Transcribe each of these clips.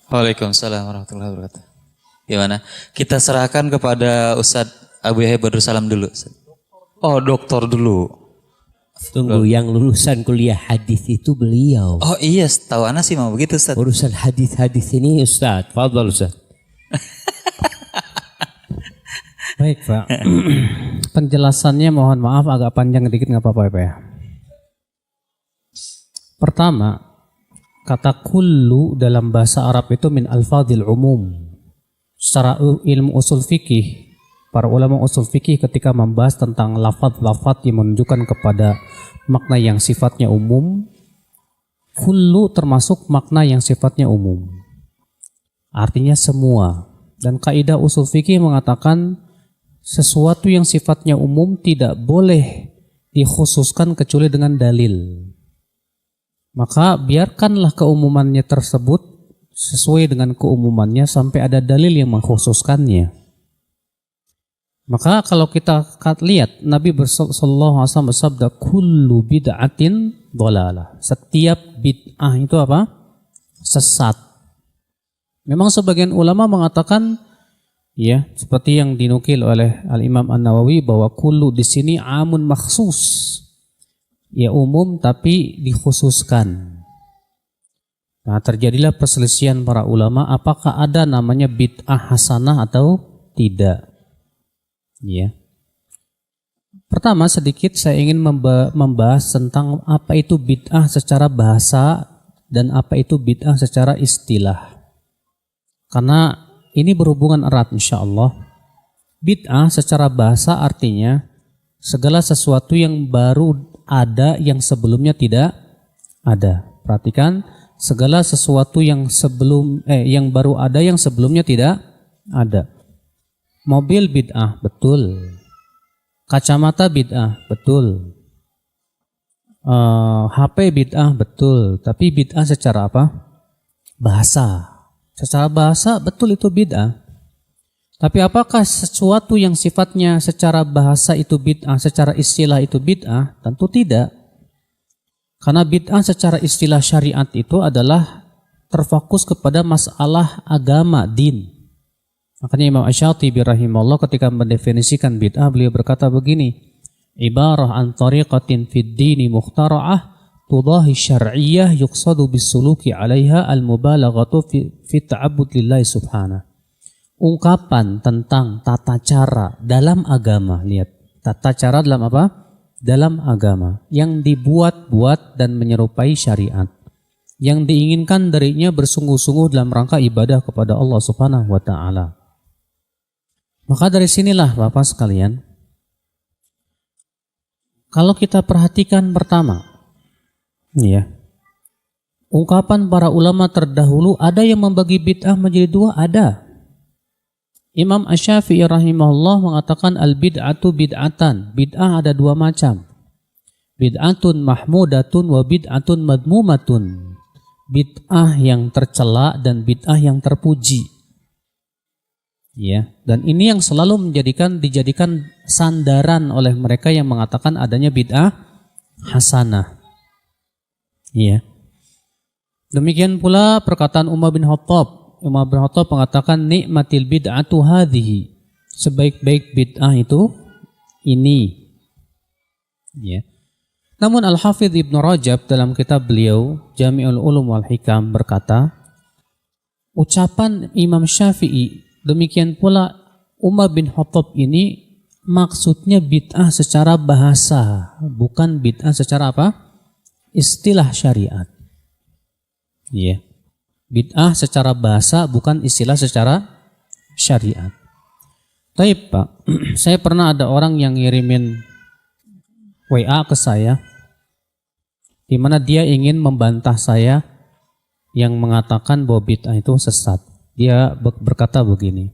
Waalaikumsalam warahmatullahi wabarakatuh. Gimana? Kita serahkan kepada Ustadz Abu Yahya Badrussalam dulu. Oh, doktor dulu. Tunggu, yang lulusan kuliah hadis itu beliau. Oh iya, tahu ana sih mau begitu Ustadz. Urusan hadis-hadis ini Ustadz, fadhal Ustadz. Baik Pak, penjelasannya mohon maaf agak panjang dikit, nggak apa-apa ya Pak ya. Pertama, kata kullu dalam bahasa Arab itu min alfadhil umum. Secara ilmu usul fikih, para ulama usul fikih ketika membahas tentang lafadz-lafadz yang menunjukkan kepada makna yang sifatnya umum, kullu termasuk makna yang sifatnya umum. Artinya semua. Dan kaidah usul fikih mengatakan sesuatu yang sifatnya umum tidak boleh dikhususkan kecuali dengan dalil. Maka biarkanlah keumumannya tersebut sesuai dengan keumumannya sampai ada dalil yang mengkhususkannya. Maka kalau kita lihat Nabi sallallahu alaihi wasallam bersabda kullu bid'atin dhalalah. Setiap bid'ah itu apa? Sesat. Memang sebagian ulama mengatakan ya, seperti yang dinukil oleh Al-Imam An-Nawawi bahwa kullu di sini amun makhsus. Ya umum tapi dikhususkan. Nah, terjadilah perselisihan para ulama apakah ada namanya bid'ah hasanah atau tidak. Ya. Pertama sedikit saya ingin membahas tentang apa itu bid'ah secara bahasa dan apa itu bid'ah secara istilah. Karena ini berhubungan erat insyaallah. Bid'ah secara bahasa artinya segala sesuatu yang baru ada yang sebelumnya tidak ada. Perhatikan, segala sesuatu yang yang baru ada yang sebelumnya tidak ada. Mobil bid'ah, betul. Kacamata bid'ah, betul. HP bid'ah, betul. Tapi bid'ah secara apa? Bahasa. Secara bahasa betul itu bid'ah. Tapi apakah sesuatu yang sifatnya secara bahasa itu bid'ah, secara istilah itu bid'ah? Tentu tidak. Karena bid'ah secara istilah syariat itu adalah terfokus kepada masalah agama, din. Makanya Imam Asy-Syatibi rahimahullah ketika mendefinisikan bid'ah beliau berkata begini, ibarah an tariqatin fid dini mukhtara'ah tudahi syar'iyyah yuqsadu bisuluki 'alaiha al-mubalaghatu fi ta'abbud lillahi subhanahu. Ungkapan tentang tata cara dalam agama. Lihat, tata cara dalam apa? Dalam agama yang dibuat-buat dan menyerupai syariat. Yang diinginkan darinya bersungguh-sungguh dalam rangka ibadah kepada Allah Subhanahu wa taala. Maka dari sinilah Bapak sekalian, kalau kita perhatikan pertama, ya, ungkapan para ulama terdahulu ada yang membagi bid'ah menjadi dua, ada. Imam Asy-Syafi'i rahimahullah mengatakan al-bid'atu bid'atan. Bid'ah ada dua macam. Bid'atun mahmudatun wa bid'atun madmumatun. Bid'ah yang tercela dan bid'ah yang terpuji. Ya, dan ini yang selalu dijadikan sandaran oleh mereka yang mengatakan adanya bid'ah hasanah. Ya. Demikian pula perkataan Umar bin Khattab. Umar bin Khattab mengatakan nikmatil bid'atu hadhihi. Sebaik-baik bid'ah itu ini. Ya. Namun Al-Hafidz Ibnu Rajab dalam kitab beliau Jami'ul Ulum wal Hikam berkata, ucapan Imam Syafi'i demikian pula Umar bin Khattab ini maksudnya bid'ah secara bahasa, bukan bid'ah secara apa? Istilah syariat. Ya. Bid'ah secara bahasa bukan istilah secara syariat. Taib Pak, saya pernah ada orang yang ngirimin WA ke saya di mana dia ingin membantah saya yang mengatakan bahwa bid'ah itu sesat. Dia berkata begini,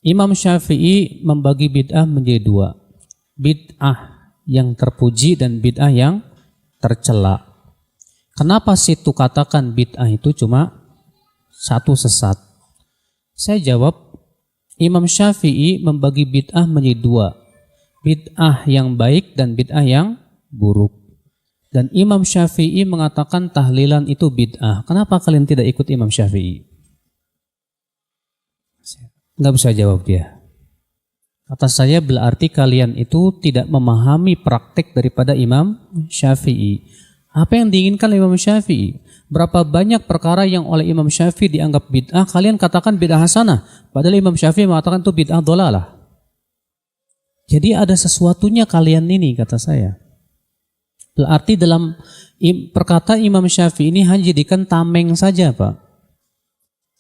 Imam Syafi'i membagi bid'ah menjadi dua, bid'ah yang terpuji dan bid'ah yang tercela. Kenapa situ katakan bid'ah itu cuma satu sesat? Saya jawab, Imam Syafi'i membagi bid'ah menjadi dua. Bid'ah yang baik dan bid'ah yang buruk. Dan Imam Syafi'i mengatakan tahlilan itu bid'ah. Kenapa kalian tidak ikut Imam Syafi'i? Nggak bisa jawab dia. Kata saya berarti kalian itu tidak memahami praktek daripada Imam Syafi'i. Apa yang diinginkan oleh Imam Syafi'i? Berapa banyak perkara yang oleh Imam Syafi'i dianggap bid'ah, kalian katakan bid'ah hasanah. Padahal Imam Syafi'i mengatakan itu bid'ah dhalalah. Jadi ada sesuatunya kalian ini, kata saya. Berarti dalam perkataan Imam Syafi'i ini hanya jadikan tameng saja, Pak.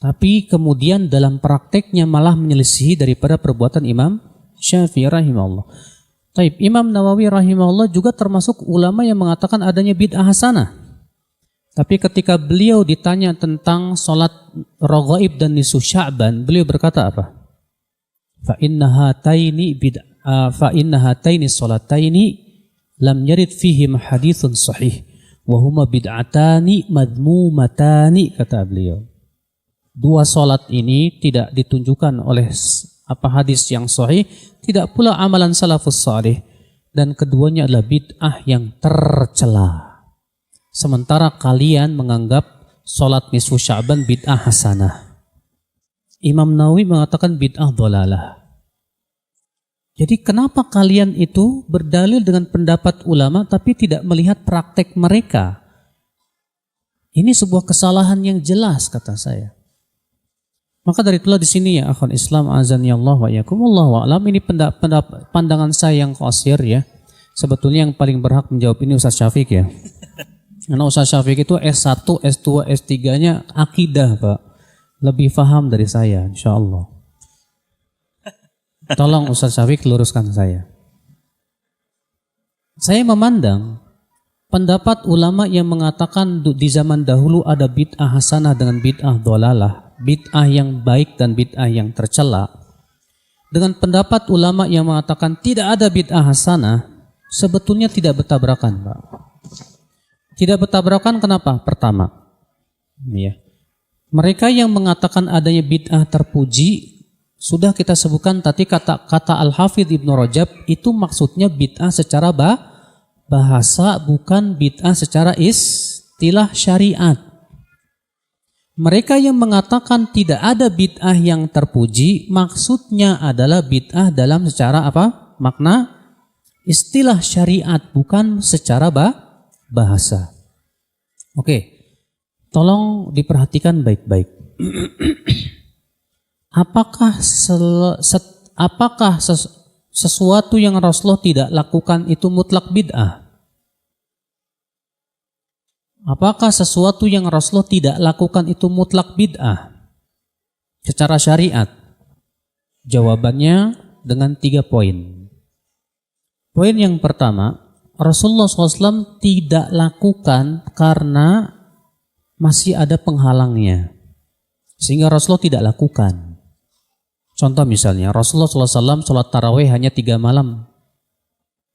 Tapi kemudian dalam prakteknya malah menyelisihi daripada perbuatan Imam Syafi'i rahimahullah. Taib, Imam Nawawi rahimahullah juga termasuk ulama yang mengatakan adanya bid'ah hasanah. Tapi ketika beliau ditanya tentang sholat raghaib dan nisfu Sya'ban, beliau berkata apa? Fa inna hataini sholataini lam yarid fihi haditsun sahih wa huma bid'atani madmumatani, kata beliau. Dua sholat ini tidak ditunjukkan oleh hadis yang sahih, tidak pula amalan salafus salih, dan keduanya adalah bid'ah yang tercela. Sementara kalian menganggap sholat nisfu Sya'ban bid'ah hasanah. Imam Nawawi mengatakan bid'ah dhalalah. Jadi kenapa kalian itu berdalil dengan pendapat ulama tapi tidak melihat praktek mereka? Ini sebuah kesalahan yang jelas, kata saya. Maka dari itulah di sini ya akhwan Islam azani Allah wa yakum, wallahu a'lam, ini pandangan saya yang qasir ya. Sebetulnya yang paling berhak menjawab ini Ustaz Syafiq ya. Karena Ustaz Syafiq itu S1, S2, S3-nya akidah, Pak. Lebih paham dari saya, insyaallah. Tolong Ustaz Syafiq luruskan saya. Saya memandang pendapat ulama yang mengatakan di zaman dahulu ada bid'ah hasanah dengan bid'ah dhalalah, bid'ah yang baik dan bid'ah yang tercela, dengan pendapat ulama yang mengatakan tidak ada bid'ah hasanah, sebetulnya tidak bertabrakan, Pak. Tidak bertabrakan kenapa? Pertama, ya, mereka yang mengatakan adanya bid'ah terpuji sudah kita sebutkan tadi, kata Al-Hafidh Ibnu Rajab itu maksudnya bid'ah secara bahasa, bukan bid'ah secara istilah syariat. Mereka yang mengatakan tidak ada bid'ah yang terpuji, maksudnya adalah bid'ah dalam secara apa? Makna istilah syariat, bukan secara bahasa. Oke, tolong diperhatikan baik-baik. Apakah sesuatu yang Rasulullah tidak lakukan itu mutlak bid'ah? Apakah sesuatu yang Rasulullah tidak lakukan itu mutlak bid'ah secara syariat? Jawabannya dengan 3 poin. Poin yang pertama, Rasulullah SAW tidak lakukan karena masih ada penghalangnya, sehingga Rasulullah tidak lakukan. Contoh misalnya, Rasulullah SAW sholat tarawih hanya 3 malam,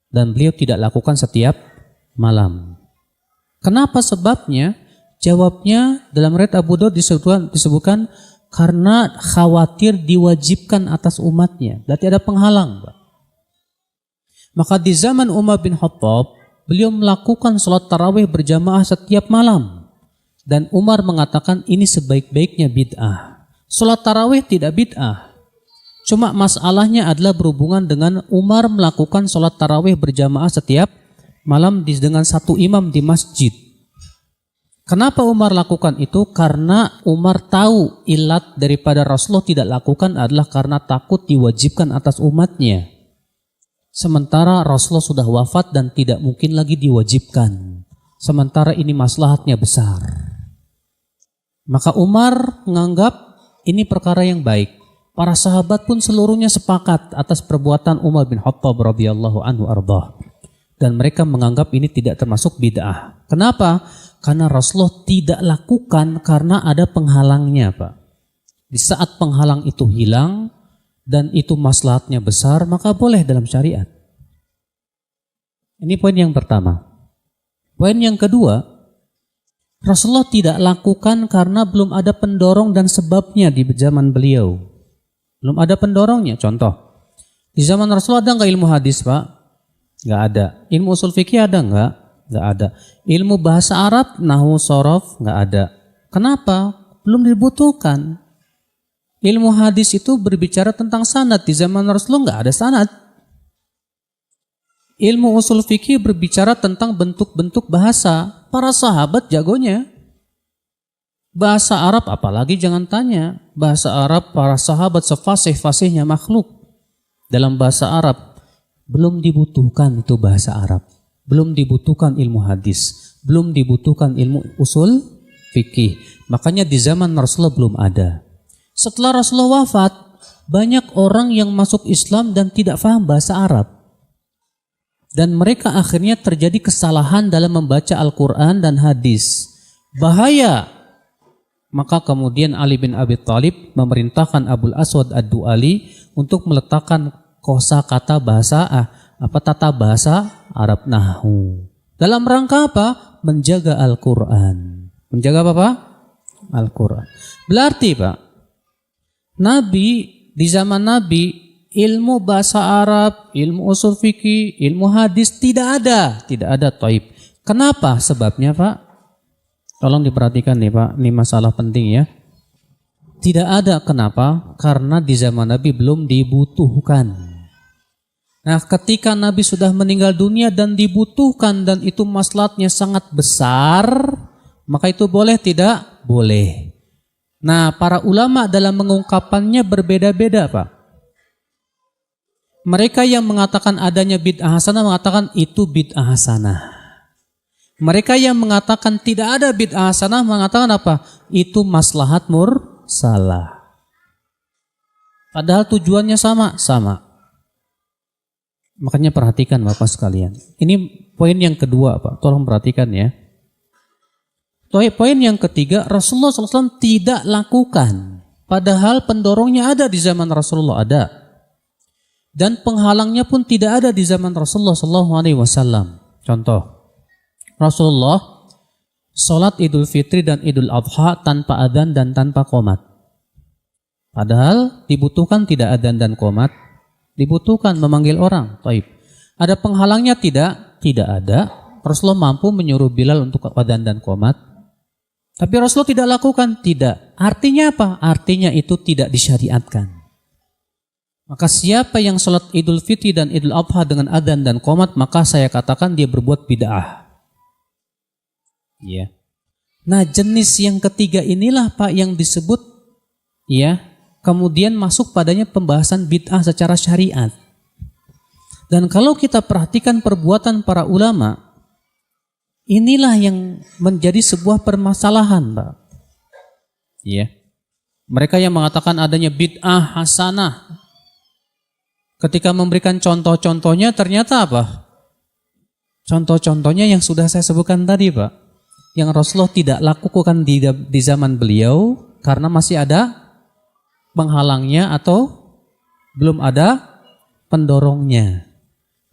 dan beliau tidak lakukan setiap malam. Kenapa sebabnya? Jawabnya dalam riwayat Abu Daud disebutkan karena khawatir diwajibkan atas umatnya. Berarti ada penghalang, Pak. Maka di zaman Umar bin Khattab, beliau melakukan sholat tarawih berjamaah setiap malam. Dan Umar mengatakan ini sebaik-baiknya bid'ah. Sholat tarawih tidak bid'ah. Cuma masalahnya adalah berhubungan dengan Umar melakukan sholat tarawih berjamaah setiap malam dengan satu imam di masjid. Kenapa Umar lakukan itu? Karena Umar tahu ilat daripada Rasulullah tidak lakukan adalah karena takut diwajibkan atas umatnya. Sementara Rasulullah sudah wafat dan tidak mungkin lagi diwajibkan. Sementara ini maslahatnya besar. Maka Umar menganggap ini perkara yang baik. Para sahabat pun seluruhnya sepakat atas perbuatan Umar bin Khattab radhiyallahu anhu ardah. Dan mereka menganggap ini tidak termasuk bid'ah. Kenapa? Karena Rasulullah tidak lakukan karena ada penghalangnya, Pak. Di saat penghalang itu hilang dan itu maslahatnya besar, maka boleh dalam syariat. Ini poin yang pertama. Poin yang kedua, Rasulullah tidak lakukan karena belum ada pendorong dan sebabnya di zaman beliau. Belum ada pendorongnya. Contoh, di zaman Rasulullah ada nggak ilmu hadis, Pak? Nggak ada. Ilmu usul fikih ada nggak? Nggak ada. Ilmu bahasa Arab, nahwu, sorof, nggak ada. Kenapa? Belum dibutuhkan. Ilmu hadis itu berbicara tentang sanad. Di zaman Rasulullah nggak ada sanad. Ilmu usul fikih berbicara tentang bentuk-bentuk bahasa. Para sahabat jagonya. Bahasa Arab apalagi jangan tanya. Bahasa Arab para sahabat sefasih-fasihnya makhluk. Dalam bahasa Arab belum dibutuhkan itu bahasa Arab. Belum dibutuhkan ilmu hadis. Belum dibutuhkan ilmu usul fikih. Makanya di zaman Rasulullah belum ada. Setelah Rasulullah wafat, banyak orang yang masuk Islam dan tidak paham bahasa Arab. Dan mereka akhirnya terjadi kesalahan dalam membaca Al-Quran dan hadis. Bahaya. Maka kemudian Ali bin Abi Thalib memerintahkan Abul Aswad Ad-Du'ali untuk meletakkan kosakata bahasa tata bahasa Arab Nahwu. Dalam rangka apa? Menjaga Al-Quran. Menjaga apa, Pak? Al-Quran. Berarti, Pak, Nabi, di zaman Nabi, ilmu bahasa Arab, ilmu usul fikih, ilmu hadis tidak ada taib. Kenapa sebabnya, Pak? Tolong diperhatikan nih, Pak, ini masalah penting ya. Tidak ada, kenapa? Karena di zaman Nabi belum dibutuhkan. Nah, ketika Nabi sudah meninggal dunia dan dibutuhkan dan itu maslahatnya sangat besar, maka itu boleh tidak? Boleh. Nah, para ulama dalam mengungkapannya berbeda-beda, Pak. Mereka yang mengatakan adanya bid'ah hasanah mengatakan itu bid'ah hasanah. Mereka yang mengatakan tidak ada bid'ah hasanah mengatakan apa? Itu maslahat mursalah. Padahal tujuannya sama. Makanya perhatikan Bapak sekalian. Ini poin yang kedua, Pak. Tolong perhatikan ya. Poin yang ketiga, Rasulullah SAW tidak lakukan. Padahal pendorongnya ada di zaman Rasulullah, ada. Dan penghalangnya pun tidak ada di zaman Rasulullah SAW. Contoh, Rasulullah sholat Idul Fitri dan Idul Adha tanpa adzan dan tanpa qomat. Padahal dibutuhkan tidak adzan dan qomat. Dibutuhkan memanggil orang. Taib. Ada penghalangnya tidak? Tidak ada. Rasulullah mampu menyuruh Bilal untuk adzan dan qomat. Tapi Rasulullah tidak lakukan, tidak. Artinya apa? Artinya itu tidak disyariatkan. Maka siapa yang sholat Idul Fitri dan Idul Adha dengan adzan dan qomat, maka saya katakan dia berbuat bid'ah. Ya. Nah, jenis yang ketiga inilah Pak yang disebut ya, kemudian masuk padanya pembahasan bid'ah secara syariat. Dan kalau kita perhatikan perbuatan para ulama, inilah yang menjadi sebuah permasalahan, Pak. Iya. Mereka yang mengatakan adanya bid'ah hasanah, ketika memberikan contoh-contohnya ternyata apa? Contoh-contohnya yang sudah saya sebutkan tadi, Pak. Yang Rasulullah tidak lakukan di zaman beliau karena masih ada penghalangnya atau belum ada pendorongnya.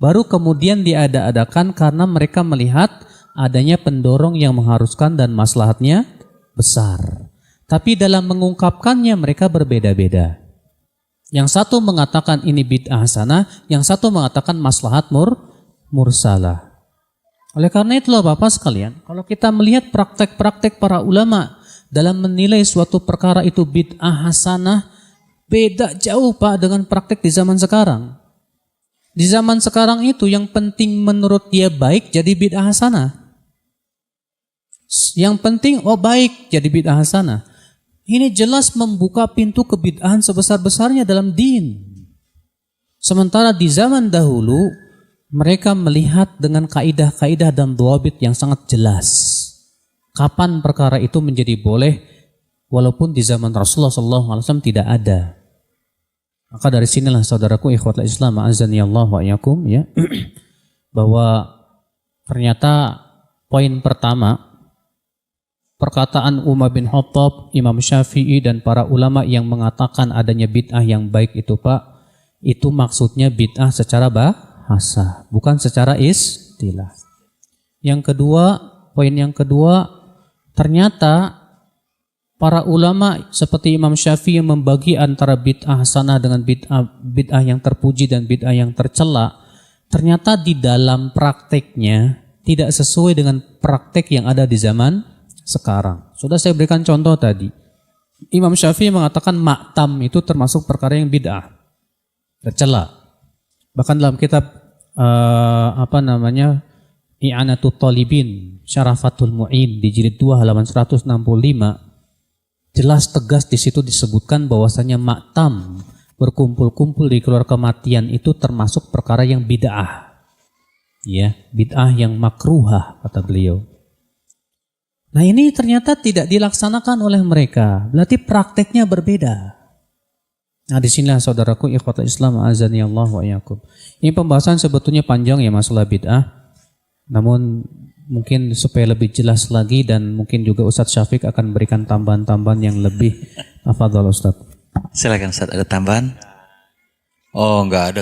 Baru kemudian diada-adakan karena mereka melihat adanya pendorong yang mengharuskan dan maslahatnya besar. Tapi dalam mengungkapkannya mereka berbeda-beda. Yang satu mengatakan ini bid'ah hasanah, yang satu mengatakan maslahat mursalah. Oleh karena itulah Bapak sekalian, kalau kita melihat praktek-praktek para ulama dalam menilai suatu perkara itu bid'ah hasanah, beda jauh Pak dengan praktek di zaman sekarang. Di zaman sekarang itu yang penting menurut dia baik jadi bid'ah hasanah. Yang penting baik jadi bid'ah hasanah. Ini jelas membuka pintu kebid'ahan sebesar-besarnya dalam din. Sementara di zaman dahulu mereka melihat dengan kaidah-kaidah dan dhawabit yang sangat jelas. Kapan perkara itu menjadi boleh walaupun di zaman Rasulullah SAW tidak ada. Maka dari sinilah saudaraku ikhwatul Islam azani Allah wa iyyakum ya, bahwa ternyata poin pertama perkataan Umar bin Khattab, Imam Syafi'i dan para ulama yang mengatakan adanya bid'ah yang baik itu Pak, itu maksudnya bid'ah secara bahasa, bukan secara istilah. Yang kedua, poin yang kedua, ternyata para ulama seperti Imam Syafi'i yang membagi antara bid'ah hasanah dengan bid'ah yang terpuji dan bid'ah yang tercela, ternyata di dalam prakteknya tidak sesuai dengan praktek yang ada di zaman sekarang. Sudah saya berikan contoh tadi. Imam Syafi'i mengatakan maktam itu termasuk perkara yang bid'ah, tercela. Bahkan dalam kitab I'anatul Talibin, Syarafatul Mu'in di jilid 2 halaman 165, jelas tegas di situ disebutkan bahwasanya maktam, berkumpul-kumpul di keluarga kematian itu termasuk perkara yang bid'ah. Ya, bid'ah yang makruhah kata beliau. Nah, ini ternyata tidak dilaksanakan oleh mereka. Berarti prakteknya berbeda. Nah, di sinilah saudaraku ikhwatul Islam azani Allah wa iyyakum. Ini pembahasan sebetulnya panjang ya masalah bid'ah. Namun mungkin supaya lebih jelas lagi dan mungkin juga Ustadz Syafiq akan berikan tambahan-tambahan yang lebih. Afadhal Ustadz. Silakan Ustadz, ada tambahan? Oh, enggak ada.